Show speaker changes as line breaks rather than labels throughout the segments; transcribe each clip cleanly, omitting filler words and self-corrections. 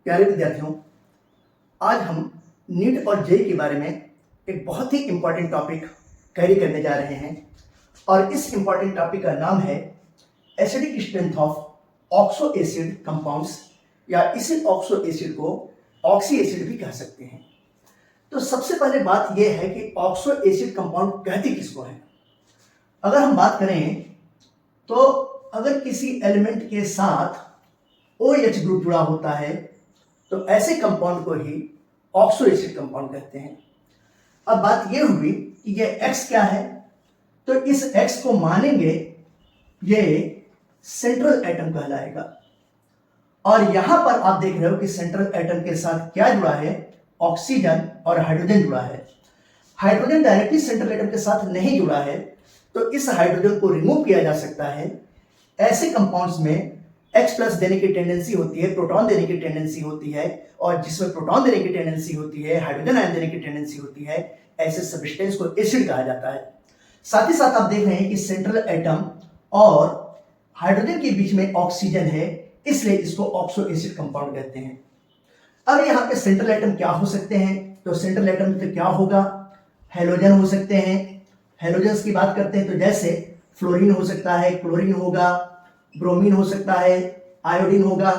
प्यारे विद्यार्थियों, आज हम नीट और जेईई के बारे में एक बहुत ही इंपॉर्टेंट टॉपिक कैरी करने जा रहे हैं और इस इंपॉर्टेंट टॉपिक का नाम है acidic strength of oxo acid compounds, या इसी ऑक्सो एसिड को ऑक्सी एसिड भी कह सकते हैं। तो सबसे पहले बात यह है कि ऑक्सो एसिड कंपाउंड कहते किसको है। अगर हम बात करें तो अगर किसी एलिमेंट के साथ OH ग्रुप जुड़ा होता है तो ऐसे कंपाउंड को ही ऑक्सो एसिड कंपाउंड कहते हैं। अब बात यह हुई कि ये X क्या है, तो इस X को मानेंगे ये सेंट्रल एटम कहलाएगा। और यहां पर आप देख रहे हो कि सेंट्रल एटम के साथ क्या जुड़ा है, ऑक्सीजन और हाइड्रोजन जुड़ा है। हाइड्रोजन डायरेक्टली सेंट्रल एटम के साथ नहीं जुड़ा है, तो इस हाइड्रोजन को रिमूव किया जा सकता है। ऐसे कंपाउंड्स में H प्लस देने की टेंडेंसी होती है, प्रोटॉन देने की टेंडेंसी होती है, और जिसमें प्रोटॉन देने की टेंडेंसी होती है, हाइड्रोजन आयन देने की टेंडेंसी होती है, ऐसे सब्सटेंस को एसिड कहा जाता है। साथ ही साथ आप देख रहे हैं कि सेंट्रल एटम और हाइड्रोजन के बीच में ऑक्सीजन है, इसलिए इसको ऑक्सो एसिड कंपाउंड कहते हैं। अब यहाँ पे सेंट्रल एटम क्या हो सकते हैं, तो सेंट्रल एटम तो क्या होगा, हेलोजन हो सकते हैं। हेलोजन्स की बात करते हैं तो जैसे फ्लोरीन हो सकता है, क्लोरीन होगा, ब्रोमीन हो सकता है, आयोडीन होगा।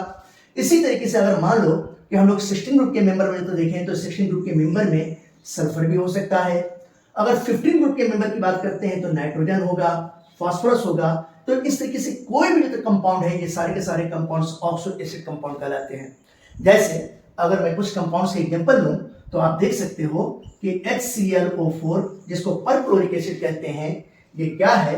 इसी तरीके से अगर मान लो कि हम लोग 16 ग्रुप के मेंबर में तो देखें तो 16 ग्रुप के मेंबर में सल्फर भी हो सकता है। अगर 15 ग्रुप के मेंबर की बात करते हैं तो नाइट्रोजन होगा, फास्फोरस होगा। तो इस तरीके से कोई भी जो कंपाउंड है, ये सारे के सारे कंपाउंड्स ऑक्सो एसिड कंपाउंड कहलाते हैं। जैसे अगर मैं कुछ कंपाउंड्स के एग्जांपल लूं तो आप देख सकते हो कि HClO4 जिसको परक्लोरिक एसिड कहते हैं, ये क्या है,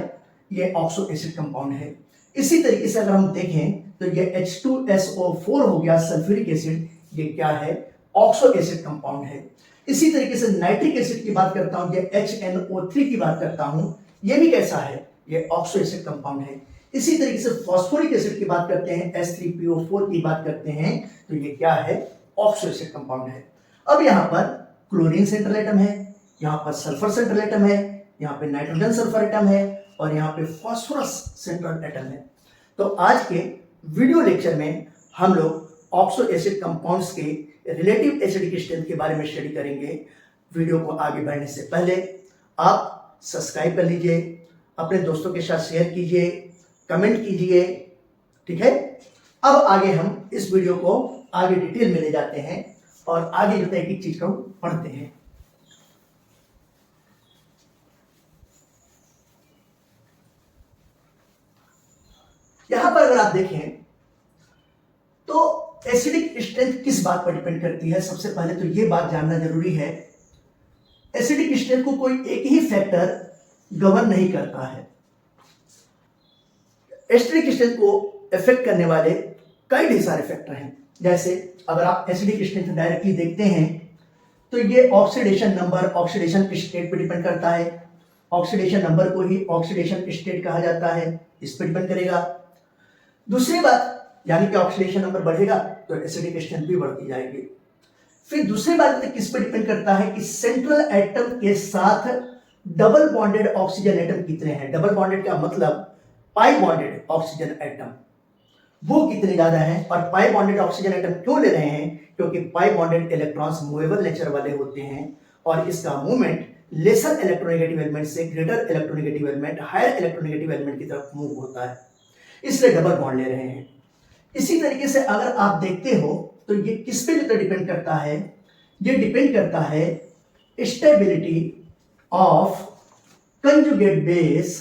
ये ऑक्सो एसिड कंपाउंड है। इसी तरीके से अगर हम देखें तो ये H2SO4 हो गया, सल्फ्यूरिक एसिड, ये क्या है, ऑक्सो एसिड कंपाउंड है। इसी तरीके से नाइट्रिक एसिड की बात करता हूं, ये HNO3 की बात करता हूं, ये भी कैसा है, ये ऑक्सो एसिड कंपाउंड है। इसी तरीके से फॉस्फोरिक एसिड की बात करते हैं, H3PO4 की बात करते हैं, तो ये क्या है, ऑक्सो एसिड कंपाउंड है। अब यहाँ पर क्लोरीन सेंट्रल एटम है, यहाँ पर सल्फर सेंट्रल एटम है, यहाँ पे नाइट्रोजन सल्फर एटम है, और यहाँ पे फास्फोरस सेंट्रल एटम है। तो आज के वीडियो लेक्चर में हम लोग ऑक्सो एसिड कंपाउंड्स के रिलेटिव एसिडिक स्ट्रेंथ के बारे में स्टडी करेंगे। वीडियो को आगे बढ़ने से पहले आप सब्सक्राइब कर लीजिए, अपने दोस्तों के साथ शेयर कीजिए, कमेंट कीजिए, ठीक है। अब आगे हम इस वीडियो को आगे डिटेल में ले जाते हैं और आगे जो एक एक चीज को पढ़ते हैं। यहां पर अगर आप देखें तो एसिडिक स्ट्रेंथ किस बात पर डिपेंड करती है। सबसे पहले तो यह बात जानना जरूरी है, एसिडिक स्ट्रेंथ को कोई एक ही फैक्टर गवर्न नहीं करता है। एसिडिक स्ट्रेंथ को इफेक्ट करने वाले कई ढेर सारे फैक्टर हैं। जैसे अगर आप एसिडिक स्ट्रेंथ डायरेक्टली देखते हैं तो ये ऑक्सीडेशन नंबर, ऑक्सीडेशन स्टेट पे डिपेंड करता है। ऑक्सीडेशन नंबर को ही ऑक्सीडेशन स्टेट कहा जाता है, इस पर डिपेंड करेगा। दूसरी बात, यानी कि ऑक्सीडेशन नंबर बढ़ेगा तो एसिडिक स्ट्रेंथ भी बढ़ती जाएगी। फिर दूसरी बात किस पर डिपेंड करता है कि सेंट्रल एटम के साथ डबल बॉन्डेड ऑक्सीजन एटम कितने हैं। डबल बॉन्डेड का मतलब पाई बॉन्डेड ऑक्सीजन एटम, वो कितने ज्यादा हैं। और पाई बॉन्डेड ऑक्सीजन एटम क्यों ले रहे हैं, क्योंकि pi bonded electrons movable nature वाले होते हैं और इसका मूवमेंट लेसर इलेक्ट्रोनेगेटिव एलिमेंट से greater electronegative element, higher electronegative element की तरफ मूव होता है, इसलिए डबल बॉन्ड ले रहे हैं। इसी तरीके से अगर आप देखते हो तो ये किस पे डिपेंड करता है, ये डिपेंड करता है स्टेबिलिटी ऑफ कंजुगेट बेस।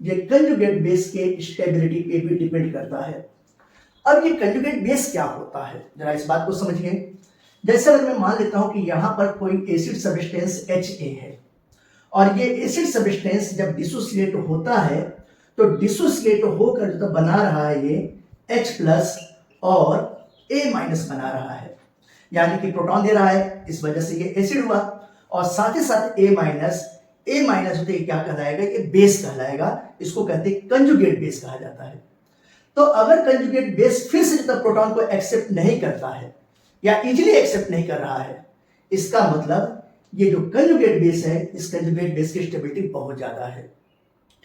ये कंजुगेट बेस के स्टेबिलिटी पे भी डिपेंड करता है। अब ये कंजुगेट बेस क्या होता है, जरा इस बात को समझिए। जैसे अगर मैं मान लेता हूं कि यहां पर कोई एसिड सब्सटेंस Ha है और ये एसिड सब्सटेंस जब डिसोसिएट होता है तो डिसोसिएट होकर जो बना रहा है ये H प्लस और A माइनस बना रहा है, यानी कि प्रोटॉन दे रहा है, इस वजह से ये एसिड हुआ। और साथ ही साथ A माइनस होते क्या कहलाएगा, ये बेस कहलाएगा। इसको कहते हैं कंजुगेट बेस कहा जाता है। तो अगर कंजुगेट बेस फिर से जब प्रोटॉन को एक्सेप्ट नहीं करता है या इजीली एक्सेप्ट नहीं कर रहा है, इसका मतलब ये जो कंजुगेट बेस है, इस कंजुगेट बेस की स्टेबिलिटी बहुत ज्यादा है,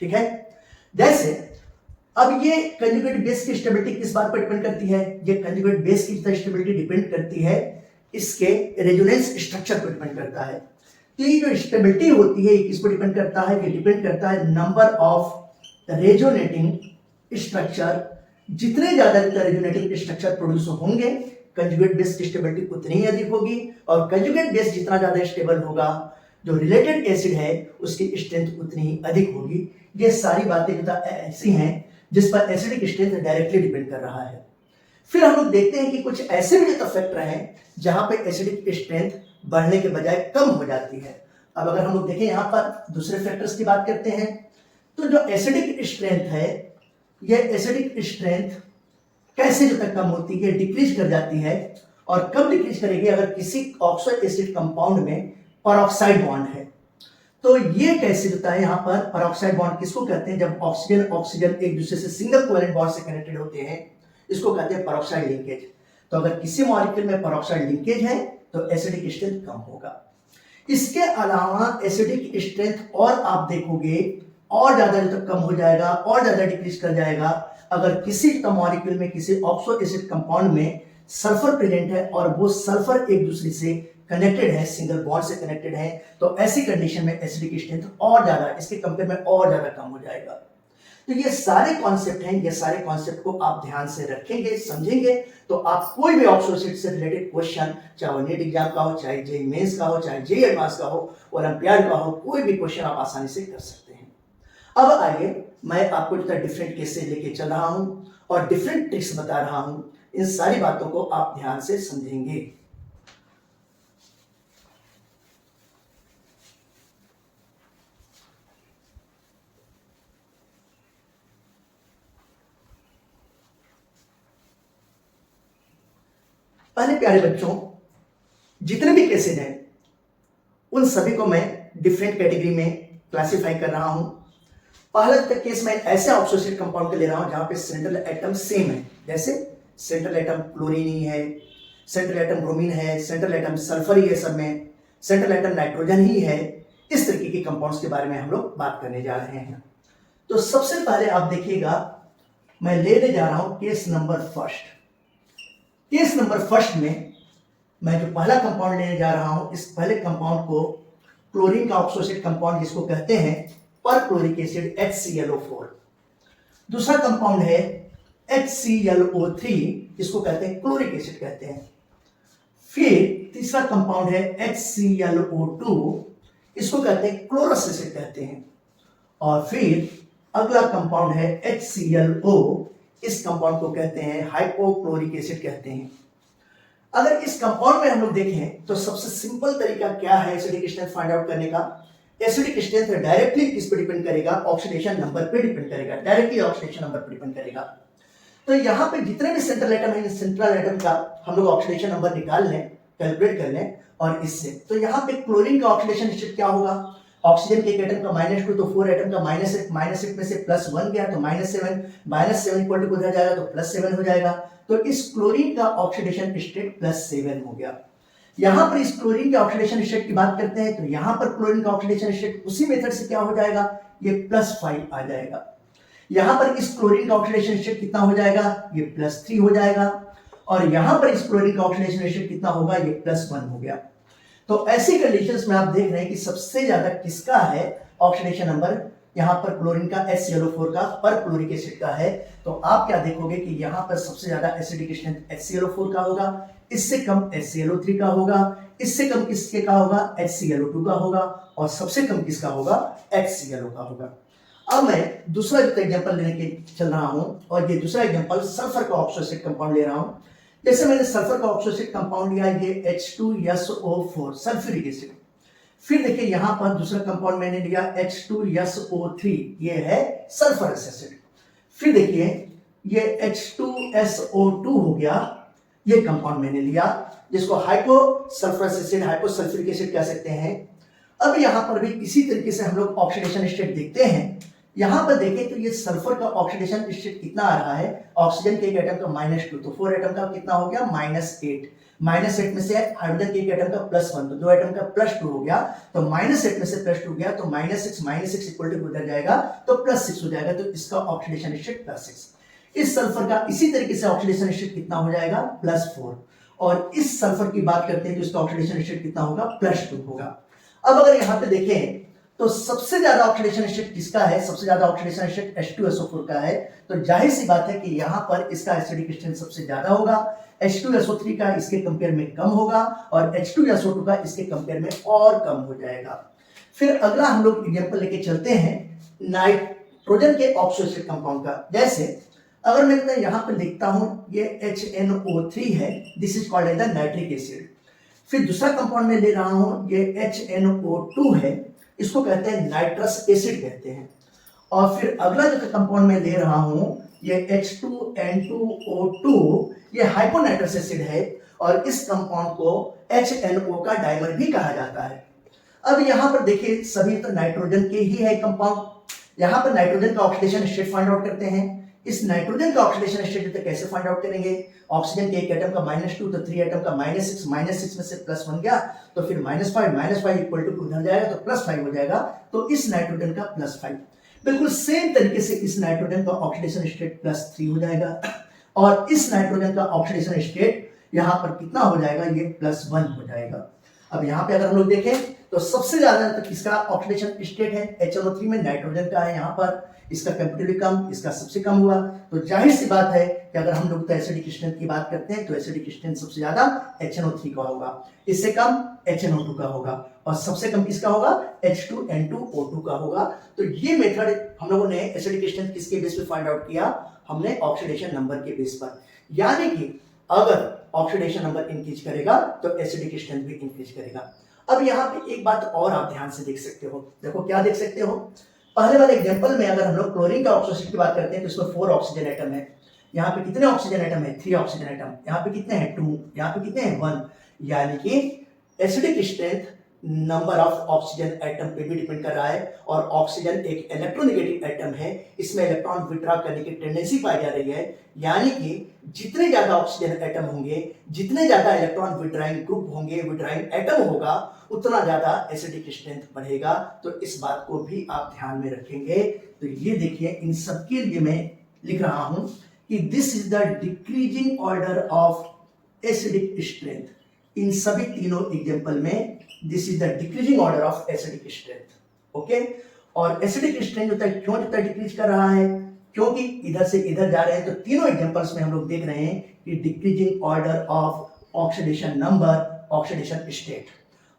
ठीक है। जैसे अब ये कंजुगेट बेस की स्टेबिलिटी किस बात पर डिपेंड करती है? ये कंजुगेट बेस की स्टेबिलिटी डिपेंड करती है इसके रेजोनेंस स्ट्रक्चर पर डिपेंड करता है। तो ये जो स्टेबिलिटी होती है ये किस पर डिपेंड करता है? ये डिपेंड करता है नंबर ऑफ रेजोनेटिंग स्ट्रक्चर। जितने ज्यादा रेजोनेटिंग स्ट्रक्चर प्रोड्यूस होंगे कंजुगेट बेस की स्टेबिलिटी उतनी ही अधिक होगी, और कंजुगेट बेस जितना ज्यादा स्टेबल होगा जो रिलेटेड एसिड है उसकी स्ट्रेंथ उतनी ही अधिक होगी। ये सारी बातें ऐसी हैं जिस पर एसिडिक स्ट्रेंथ डायरेक्टली डिपेंड कर रहा है। फिर हम लोग देखते हैं कि कुछ ऐसे भी जो फैक्टर हैं जहां पे एसिडिक स्ट्रेंथ बढ़ने के बजाय कम हो जाती है। अब अगर हम लोग देखें यहाँ पर दूसरे फैक्टर्स की बात करते हैं, तो जो एसिडिक स्ट्रेंथ है ये एसिडिक स्ट्रेंथ कैसे जो तक कम होती है, डिक्रीज कर जाती है। और कब डिक्रीज करेगी? अगर किसी ऑक्सो एसिड कंपाउंड में परऑक्साइड बॉन्ड है। तो ये कैसे होता है? यहाँ पर परऑक्साइड बॉन्ड किसको कहते हैं? जब ऑक्सीजन ऑक्सीजन एक दूसरे से सिंगल कोवेलेंट बॉन्ड से कनेक्टेड होते हैं, इसको कहते हैं परऑक्साइड लिंकेज। तो अगर किसी मॉलिक्यूल में परऑक्साइड लिंकेज है तो एसिडिक स्ट्रेंथ कम होगा। इसके अलावा एसिडिक स्ट्रेंथ और आप देखोगे और ज्यादा जो तक कम हो जाएगा और ज्यादा डिक्रीज कर जाएगा अगर किसी मॉलिक्यूल में किसी ऑक्सो एसिड कंपाउंड में सल्फर प्रेजेंट है और वो सल्फर एक दूसरे से कनेक्टेड है, सिंगल बॉन्ड से कनेक्टेड है, तो ऐसी कंडीशन में एसिडिक स्ट्रेंथ और ज्यादा इसके कंपेयर में और ज्यादा कम हो जाएगा। तो ये सारे कॉन्सेप्ट हैं, ये सारे कॉन्सेप्ट को आप ध्यान से रखेंगे, समझेंगे, तो आप कोई भी ऑक्सो एसिड से रिलेटेड क्वेश्चन, चाहे वो नीट एग्जाम का हो, चाहे जेईई मेंस का हो, चाहे जेईई एडवांस का हो, ओलंपियाड का हो, कोई भी क्वेश्चन आप आसानी से कर सकते हैं। अब आइए मैं आपको डिफरेंट केस से लेके चल रहा हूं और डिफरेंट ट्रिक्स बता रहा हूं। इन सारी बातों को आप ध्यान से समझेंगे। पहले प्यारे बच्चों, जितने भी केसेज हैं उन सभी को मैं डिफरेंट कैटेगरी में क्लासिफाई कर रहा हूं। पहला तक केस मैं ऐसे ऑक्सो एसिड कंपाउंड के ले रहा हूं जहां पे सेंट्रल एटम सेम है, जैसे सेंट्रल एटम क्लोरीन ही है, सेंट्रल एटम ब्रोमीन है, सेंट्रल एटम सल्फर ही है, सब में सेंट्रल एटम नाइट्रोजन ही है। इस तरीके के कंपाउंड्स के बारे में हम लोग बात करने जा रहे हैं। तो सबसे पहले आप देखिएगा, मैं लेने जा रहा हूं case number first. Case number first में मैं जो पहला कंपाउंड लेने जा रहा हूं, इस पहले कंपाउंड को क्लोरीन का ऑक्सो एसिड कंपाउंड जिसको कहते हैं परक्लोरिक एसिड HClO4। दूसरा कंपाउंड है HClO3, इसको कहते हैं क्लोरिक एसिड कहते हैं। फिर तीसरा कंपाउंड है HClO2, इसको कहते हैं क्लोरस एसिड कहते हैं। और फिर अगला कंपाउंड है HClO, इस कंपाउंड को कहते हैं हाइपोक्लोरिक एसिड कहते हैं। अगर इस कंपाउंड में हम लोग देखें तो सबसे सिंपल तरीका क्या है एसिडिक स्ट्रेंथ फाइंड आउट करने का? एसिडिक स्ट्रेंथ डायरेक्टली किस पे डिपेंड करेगा? ऑक्सीडेशन नंबर पे डिपेंड करेगा, डायरेक्टली ऑक्सीडेशन नंबर पे डिपेंड करेगा। तो यहाँ पे जितने भी सेंट्रल एटम है, सेंट्रल एटम का हम लोग ऑक्सीडेशन नंबर निकाल लें, कैलकुलेट कर लें, और इससे तो यहाँ पे क्लोरीन का ऑक्सीडेशन स्टेट क्या होगा? ऑक्सीजन के एक एटम का -2, तो 4 एटम का -8 में से +1 गया तो -7 इक्वल टू किधर जाएगा? तो +7 हो जाएगा। तो इस क्लोरीन का ऑक्सीडेशन स्टेट +7 हो गया। यहां पर इस क्लोरीन के ऑक्सीडेशन स्टेट की बात करते हैं तो यहां पर क्लोरीन का ऑक्सीडेशन स्टेट उसी मेथड से क्या हो जाएगा? ये +5 आ जाएगा। यहां पर इस क्लोरीन का ऑक्सीडेशन स्टेट कितना हो जाएगा? ये +3 हो जाएगा। और यहां पर इस क्लोरीन का ऑक्सीडेशन स्टेट कितना होगा? ये +1 हो गया। तो ऐसी कंडीशंस में आप देख रहे हैं कि सबसे ज्यादा किसका है ऑक्सीडेशन नंबर? यहाँ पर क्लोरीन का HClO4 का परक्लोरिक एसिड का है। तो आप क्या देखोगे कि यहाँ पर सबसे ज्यादा एसिडिक स्ट्रेंथ HClO4 का होगा, इससे कम HClO3 का होगा, इससे कम किसके का होगा? HClO2 का होगा, और सबसे कम किसका होगा? HClO का होगा। अब मैं दूसरा एग्जांपल लेने के चल रहा हूं, और ये दूसरा एग्जांपल सल्फर का ऑक्सो एसिड कंपाउंड ले रहा हूं। जैसे मैंने सल्फर का ऑक्सो एसिड कंपाउंड लिया, ये H2SO4 सल्फ्यूरिक एसिड। फिर देखिए यहां पर दूसरा कंपाउंड मैंने लिया H2SO3, ये है सल्फरस एसिड। फिर देखिए ये H2SO2 हो गया, ये कंपाउंड मैंने लिया जिसको हाइपोसल्फरस एसिड, हाइपोसल्फ्यूरिक एसिड कह सकते हैं। अब यहां पर भी इसी तरीके से हम लोग ऑक्सीडेशन स्टेट देखते हैं यहां पर देखें तो ये सल्फर का ऑक्सीडेशन स्टेट कितना आ रहा है, ऑक्सीजन के एक एटम का -2, तो 4 एटम का कितना हो गया -8, -8 में से हाइड्रोजन के एक एटम का +1, तो 2 एटम का +2 हो गया, तो -8 में से +2 गया तो -6 इक्वल टू उधर जाएगा तो +6 हो जाएगा, तो इसका ऑक्सीडेशन स्टेट +6। इस सल्फर का इसी तरीके से ऑक्सीडेशन स्टेट कितना हो जाएगा +4, और इस सल्फर की बात करते हैं तो इसका ऑक्सीडेशन स्टेट कितना होगा +2 होगा। अब अगर यहां पे देखें तो सबसे ज्यादा ऑक्सीडेशन स्टेट किसका है, सबसे ज्यादा ऑक्सीडेशन स्टेट H2SO4 का है, तो जाहिर सी बात है कि यहां पर इसका एसिडिक स्ट्रेंथ सबसे ज्यादा होगा, H2SO3 का इसके कंपेयर में कम होगा और H2SO2 का इसके कंपेयर में और कम हो जाएगा। फिर अगला हम लोग एग्जांपल लेके चलते हैं नाइट्रोजन के ऑक्सीडेशन कंपाउंड का। जैसे अगर मैं यहां पर लिखता हूं ये HNO3 है, this is called as the nitric acid. फिर दूसरा कंपाउंड में ले रहा हूं ये HNO2 है, इसको कहते हैं नाइट्रस एसिड कहते हैं। और फिर अगला जो कंपाउंड में ले रहा हूं ये H2N2O2, ये हाइपोनाइट्रस एसिड है और इस कंपाउंड को HNO का डाइमर भी कहा जाता है। अब यहां पर देखिए सभी तो नाइट्रोजन के ही है कंपाउंड। यहां पर नाइट्रोजन का ऑक्सीडेशन स्टेट फाइंड आउट करते हैं। इस नाइट्रोजन का ऑक्सीडेशन स्टेट कैसे फाइंड आउट करेंगे, ऑक्सीजन के एक एटम का -2 तो 3 एटम का -6, -6 में से +1 गया तो फिर -5 इक्वल टू उधर जाएगा तो +5 हो जाएगा, तो इस नाइट्रोजन का +5। बिल्कुल सेम तरीके से इस नाइट्रोजन का ऑक्सीडेशन स्टेट +3 हो जाएगा और इस नाइट्रोजन का ऑक्सीडेशन स्टेट यहां पर कितना हो जाएगा, ये +1 हो जाएगा। अब यहां पे अगर हम लोग देखें तो सबसे ज्यादा तो किसका ऑक्सीडेशन स्टेट है, HNO3 में नाइट्रोजन का है, यहां पर इसका कंपैरेटिवली कम, इसका सबसे कम हुआ, तो जाहिर सी बात है कि अगर हम लोग एसिडिक स्ट्रेंथ की बात करते हैं तो एसिडिक स्ट्रेंथ सबसे ज्यादा HNO3 का होगा, इससे कम HNO2 का होगा और सबसे कम किसका होगा, H2N2O2 का होगा। तो ये मेथड हम लोगों ने एसिडिक स्ट्रेंथ किसके बेस पे फाइंड आउट किया, हमने ऑक्सीडेशन नंबर के बेस पर। यानी कि अगर ऑक्सीडेशन नंबर इंक्रीज करेगा तो एसिडिक स्ट्रेंथ भी इंक्रीज करेगा। अब यहाँ पे एक बात और आप ध्यान से देख सकते हो, देखो क्या देख सकते हो, पहले वाले एग्जांपल में अगर हम लोग क्लोरीन का ऑक्सीजन की बात करते हैं तो इसमें 4 ऑक्सीजन एटम है, यहाँ पे कितने ऑक्सीजन एटम है, 3 ऑक्सीजन एटम, यहाँ पे कितने हैं 2, यहाँ पे कितने हैं 1, यानी कि acidic strength number of oxygen atom पे भी डिपेंड कर रहा है और ऑक्सीजन एक इलेक्ट्रोनेगेटिव एटम है, इसमें इलेक्ट्रॉन विड्रॉ करने की टेंडेंसी पाई जा रही है, यानी कि जितने ज्यादा ऑक्सीजन एटम होंगे, जितने ज्यादा इलेक्ट्रॉन विड्रॉइंग ग्रुप होंगे, विड्रॉइंग एटम होगा, उतना ज्यादा एसिडिक स्ट्रेंथ बढ़ेगा। तो इस बात को भी आप ध्यान में रखेंगे। तो ये देखिए इन सब के लिए मैं लिख रहा हूं कि this is the decreasing order of acidic strength. इन सभी तीनों एग्जांपल में this is the decreasing order of acidic strength, okay. और एसिडिक स्ट्रेंथ जो है क्यों डिक्रीज कर रहा है, क्योंकि इधर से इधर जा रहे हैं। तो तीनों एग्जांपल्स में हम लोग देख रहे हैं कि decreasing order of oxidation number, oxidation state.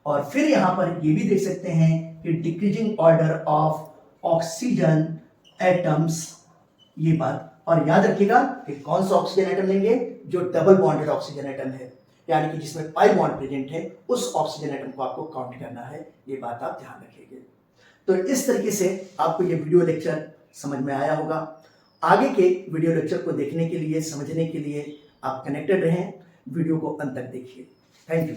और फिर यहां पर ये भी देख सकते हैं कि decreasing order of oxygen atoms, ये बात। और याद रखिएगा कि कौन सा ऑक्सीजन एटम लेंगे, जो डबल बॉन्डेड ऑक्सीजन एटम है, यानी कि जिसमें पाई बॉन्ड प्रेजेंट है, उस ऑक्सीजन एटम को आपको काउंट करना है, ये बात आप ध्यान रखिएगा। तो इस तरीके से आपको ये वीडियो लेक्चर समझ में आया होगा। आगे के वीडियो लेक्चर को देखने के लिए, समझने के लिए आप कनेक्टेड रहें, वीडियो को अंत तक देखिए। Thank you.